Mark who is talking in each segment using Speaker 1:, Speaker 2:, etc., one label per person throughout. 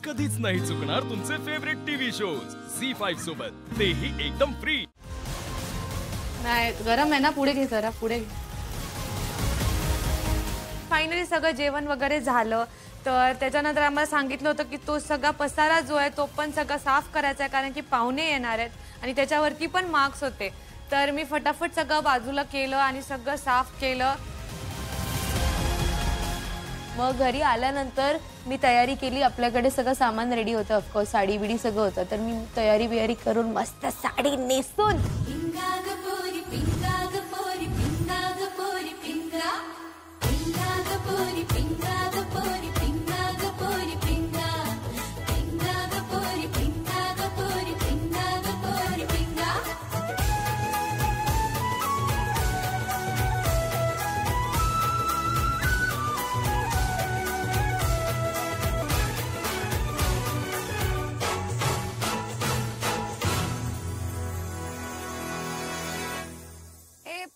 Speaker 1: कधीच नाही चुकणार तुमचे फेवरेट टीव्ही शोज झी5 सोबत, तेही एकदम फ्री।
Speaker 2: नाही गरम आहे ना, पुढे घे जरा, पुढे घे। फायनली सगळं जेवण वगैरे झालं, तर त्याच्यानंतर आम्हाला सांगितलं होतं की तो सगळा पसारा जो आहे तो पण सगळा साफ करायचा आहे, कारण की पाहुणे येणार आहेत आणि त्याच्यावरती पण मार्क्स होते। तर मी फटाफट सगळं बाजूला केलं आणि सगळं साफ केलं।
Speaker 3: मग घरी आल्यानंतर मी तयारी केली, आपल्याकडे सगळं सामान रेडी होतं, ऑफकोर्स साडी बिडी सगळं होतं, तर मी तयारी बियारी करून मस्त साडी नेसून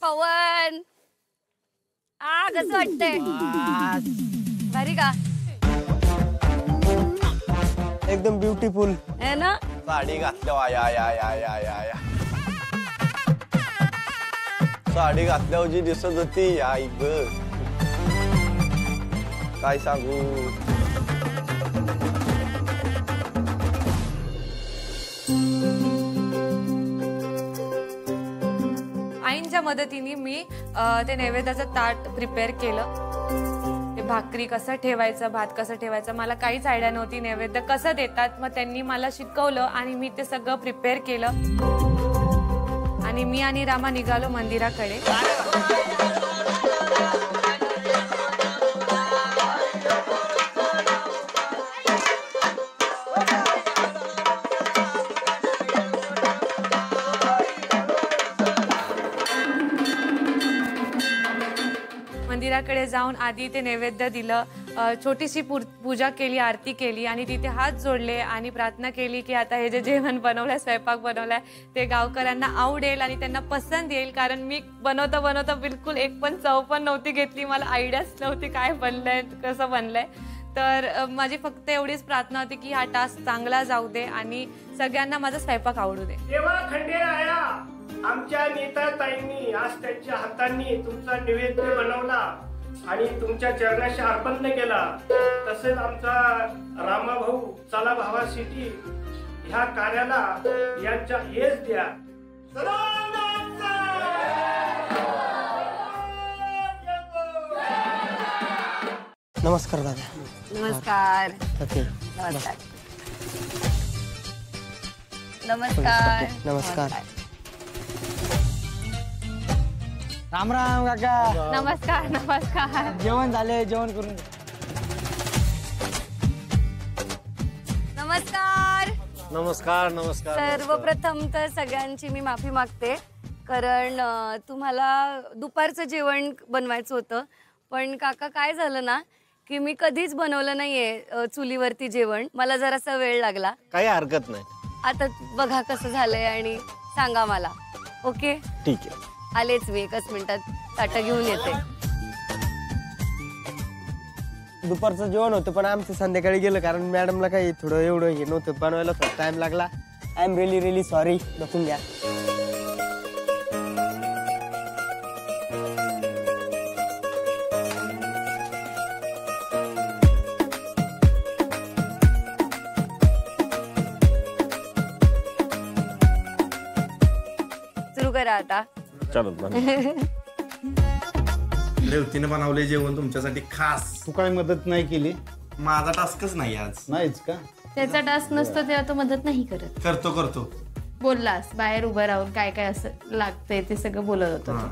Speaker 4: पवन कसं वाटतंय? भारी का?
Speaker 5: एकदम ब्युटिफुल
Speaker 4: है ना?
Speaker 5: साडी घातल्यावर या या या या या या साडी घातल्यावर जी दिसत होती आई ग, काय सांगू।
Speaker 2: आईंच्या मदतीने मी ते नैवेद्याचं ताट प्रिपेअर केलं। ते भाकरी कसं ठेवायचं, भात कसं ठेवायचं, मला काहीच आयडिया नव्हती। नैवेद्य कसं देतात मग त्यांनी मला शिकवलं आणि मी ते सगळं प्रिपेअर केलं आणि मी आणि रामा निघालो मंदिराकडे। मंदिराकडे जाऊन आधी ते नैवेद्य दिलं, छोटीशी पूजा केली, आरती केली आणि तिथे हात जोडले आणि प्रार्थना केली की आता हे जे जेवण बनवलंय, स्वयंपाक बनवलाय ते गावकऱ्यांना आवडेल आणि त्यांना पसंत येईल, कारण मी बनवता बनवता बिलकुल एक पण चव पण नव्हती घेतली, मला आयडियाच नव्हती काय बनलंय, कसं बनलंय। तर माझी फक्त एवढीच प्रार्थना होती की हा टास्क चांगला जाऊ दे आणि सगळ्यांना माझा स्वयंपाक आवडू दे।
Speaker 6: देवा खंडेराया, आमच्या नेताताईंनी आज त्यांच्या हातांनी तुमचा नैवेद्य बनवला आणि तुमच्या चरणाशी अर्पण केला, तसेच आमचा रामाभाऊ चला भावा सिटी ह्या कार्याला यांच्या यश द्या।
Speaker 5: नमस्कार दादा।
Speaker 4: नमस्कार। नमस्कार नमस्कार
Speaker 5: नमस्कार। राम राम काका।
Speaker 2: नमस्कार नमस्कार।
Speaker 5: जेवण झाले, जेवण करून
Speaker 4: नमस्कार
Speaker 5: नमस्कार नमस्कार।
Speaker 4: सर्वप्रथम तर सगळ्यांची मी माफी मागते, कारण तुम्हाला दुपारचं जेवण बनवायचं होतं, पण काका काय झालं ना की मी कधीच बनवलं नाहीये चुलीवरती जेवण, मला जरासा वेळ लागला।
Speaker 5: काही हरकत नाही,
Speaker 4: आता बघा कसं झालंय आणि सांगा मला। ओके
Speaker 5: ठीक आहे,
Speaker 4: आलेच मी, एकच मिनिटात ताटं घेऊन येते।
Speaker 5: दुपारचं जेवण होतं पण आमचं संध्याकाळी गेलं, कारण मॅडमला काही थोडं एवढं हे नव्हतं बनवायला, थोडा टाइम लागला। I am really really sorry, बघून घ्या।
Speaker 4: सुरू करा आता।
Speaker 7: रेवतीने बनवले जेवण तुमच्यासाठी खास।
Speaker 8: तू काय मदत नाही केली?
Speaker 7: माझा टास्कच नाही आज।
Speaker 8: नाहीच का?
Speaker 2: त्याचा टास्क नसतो तेव्हा तो मदत नाही करत।
Speaker 7: करतो
Speaker 2: बोललास बाहेर उभं राहून काय काय असं लागतंय ते सगळं बोलत होतं।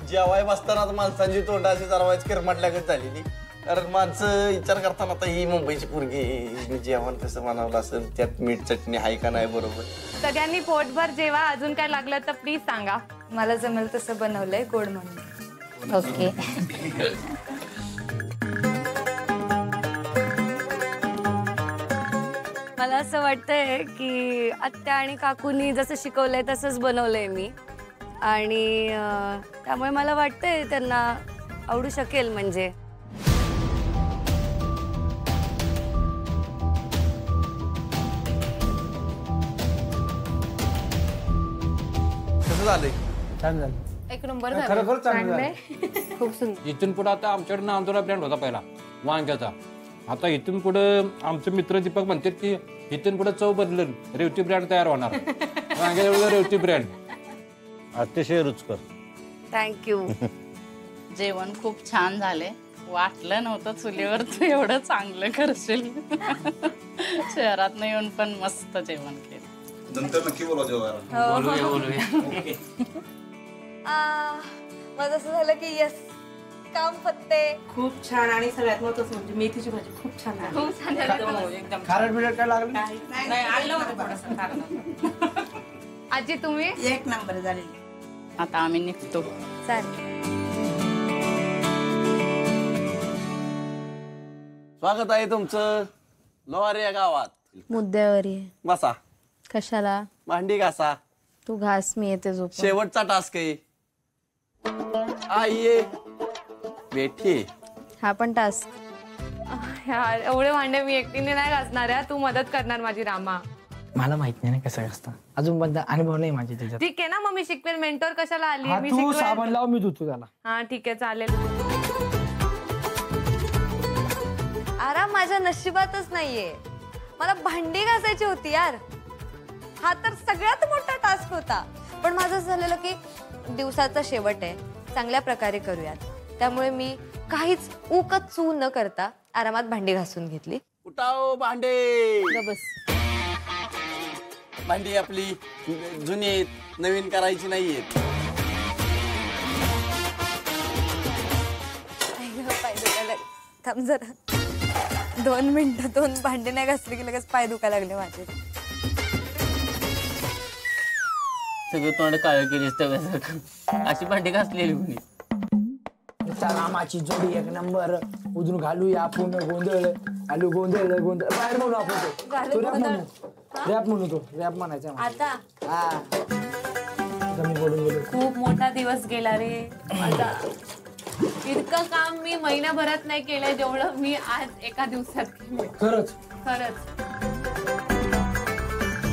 Speaker 5: जेवाय बसताना माणसांची तोंडाची जरवायची किरमटल्यागत झालेली, कारण माणसं विचार करताना आता ही मुंबईची पोरगी जेवण कसं बनवलं असेल, त्यात मीठ चटणी आहे का नाही बरोबर।
Speaker 2: सगळ्यांनी पोटभर जेवा, अजून काय लागलं तर प्लीज सांगा।
Speaker 3: मला जमेल तसं बनवलंय, गोड म्हणून।
Speaker 4: ओके मला असं वाटतंय की आत्या आणि काकूंनी जसं शिकवलंय तसंच बनवलंय मी, आणि त्यामुळे मला वाटतंय त्यांना आवडू शकेल। म्हणजे
Speaker 5: झालंय?
Speaker 8: छान झालं
Speaker 3: एक नंबर
Speaker 8: खरोखर चांगलं झालं.
Speaker 3: खूप सुंदर.
Speaker 9: इथून पुढे आता आमच्याकडे नांदुरा ब्रँड होता पहिला वांग्याचा. आता इथून पुढे आमचे मित्र दीपक म्हणतात की इथून पुढे चव बदलेल, रेवती ब्रँड तयार होणार. वांग्याजवळ रेवती ब्रँड.
Speaker 10: अतिशय रुचकर.
Speaker 4: थँक्यू.
Speaker 11: जेवण खूप छान झाले. वाटलं नव्हतं चुलीवर तू एवढं चांगलं करशील. शहरात येऊन पण मस्त जेवण केलं.
Speaker 7: नंतर नक्की बोला जेवायला.
Speaker 9: बोलूया.
Speaker 4: माझं असं झालं की यस, काम फत्ते.
Speaker 12: खूप छान. आणि सगळ्यात महत्त्वाचं म्हणजे मेथीची भाजी खूप छान झाली.
Speaker 3: खूप छान
Speaker 12: एकदम
Speaker 8: खारट बिरट काय लागलं?
Speaker 12: नाही आणलं होतं थोडंसं खारट.
Speaker 2: आजी तुम्ही?
Speaker 12: एक नंबर झालेली.
Speaker 11: आता आम्ही निघतो.
Speaker 5: स्वागत आहे तुमचं लोहारी या गावात.
Speaker 3: मुद्द्यावर ये.
Speaker 5: बसा.
Speaker 3: कशाला?
Speaker 5: भांडी घासा.
Speaker 3: तू घास, मी येते झोप.
Speaker 5: शेवटचा टास्क आहे. आइये बेठी.
Speaker 3: हा पण टास्क.
Speaker 2: यार एवढे भांडे मी एकटीने नाही घासणार आहे. तू मदत करणार माझी रामा.
Speaker 8: मला माहित नाही ना कसं असतं, अजून पण अनुभव नाही माझे त्याच्यात.
Speaker 2: ठीक आहे ना, मग मी शिकवेल. मेंटोर कशाला आली?
Speaker 8: हा,
Speaker 2: मी
Speaker 8: तू
Speaker 2: शिकवेल.
Speaker 8: साबण लाव, मी धुतो त्याला.
Speaker 2: हा ठीक आहे चालेल.
Speaker 4: आराम माझ्या नशिबातच नाहीये. मला भांडी घासायची होती यार. हा तर सगळ्यात मोठा टास्क होता. पण माझं असं झालेलं की दिवसाचा शेवट आहे, चांगल्या प्रकारे करूयात. त्यामुळे मी काहीच उकत चू न करता आरामात भांडी घासून घेतली.
Speaker 5: उठाव भांडे.
Speaker 3: बस.
Speaker 5: भांडी आपली जुनी आहेत, नवीन करायची नाहीयेत.
Speaker 4: पाय दुखायला थांब जरा. 2 मिनिटं 2 भांडी नाही घासली की लगेच पाय दुखायला लागले माझे.
Speaker 10: सगळं तोंड काळ केलीस तव्यासारखं. अशी भांडी घासलेली कुणी?
Speaker 8: रामाची जोडी एक नंबर. उजून घालूया आपण गोंधळ. घालू गोंधळ गोंधळ. बाहेर म्हणू आपण तो रॅप म्हणू. रॅप म्हणू तो. रॅप म्हणायचा
Speaker 2: आता
Speaker 8: हा. कमी बोलून गेलो.
Speaker 2: खूप मोठा दिवस गेला रे माझा. इतकं काम मी महिनाभरात नाही केलंय जेवढं मी आज एका दिवसात केलं.
Speaker 8: खरंच
Speaker 2: खरंच.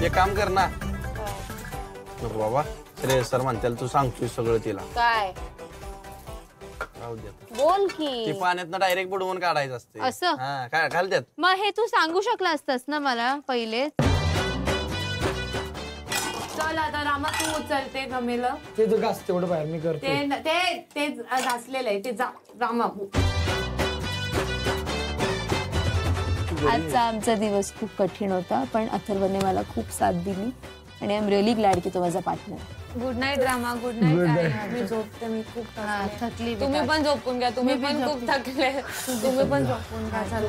Speaker 5: हे काम कर ना. नको बाबा, श्रेयस सर म्हणतील तू सांगतोय सगळं तिला.
Speaker 3: काय?
Speaker 5: राहू दे.
Speaker 3: बोल
Speaker 5: ती
Speaker 3: की.
Speaker 5: पाण्यात डायरेक्ट बुडवून काढायचं असते.
Speaker 3: असं?
Speaker 5: हा काय घालत्यात.
Speaker 3: मग हे तू सांगू शकला असतास ना मला पहिले.
Speaker 2: चल आता रामा तू उचलते गमेल.
Speaker 8: ते तर घास तेवढं बाहेर मी करतो.
Speaker 2: ते घासलेलं आहे ते. जा रामा.
Speaker 3: आजचा आमचा दिवस खूप कठीण होता, पण अथर्वने मला खूप साथ दिली आणि आय एम रिअली ग्लॅड की तो माझा partner.
Speaker 2: Good night Rama. Good night. मी झोपते. मी खूप
Speaker 3: थकली.
Speaker 2: तुम्ही पण झोपून घ्या. तुम्ही पण खूप थकले. तुम्ही पण झोपून घ्या. चला.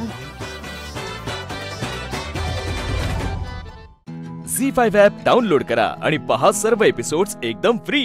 Speaker 1: झी5 ॲप डाउनलोड करा आणि पहा सर्व एपिसोड्स एकदम फ्री.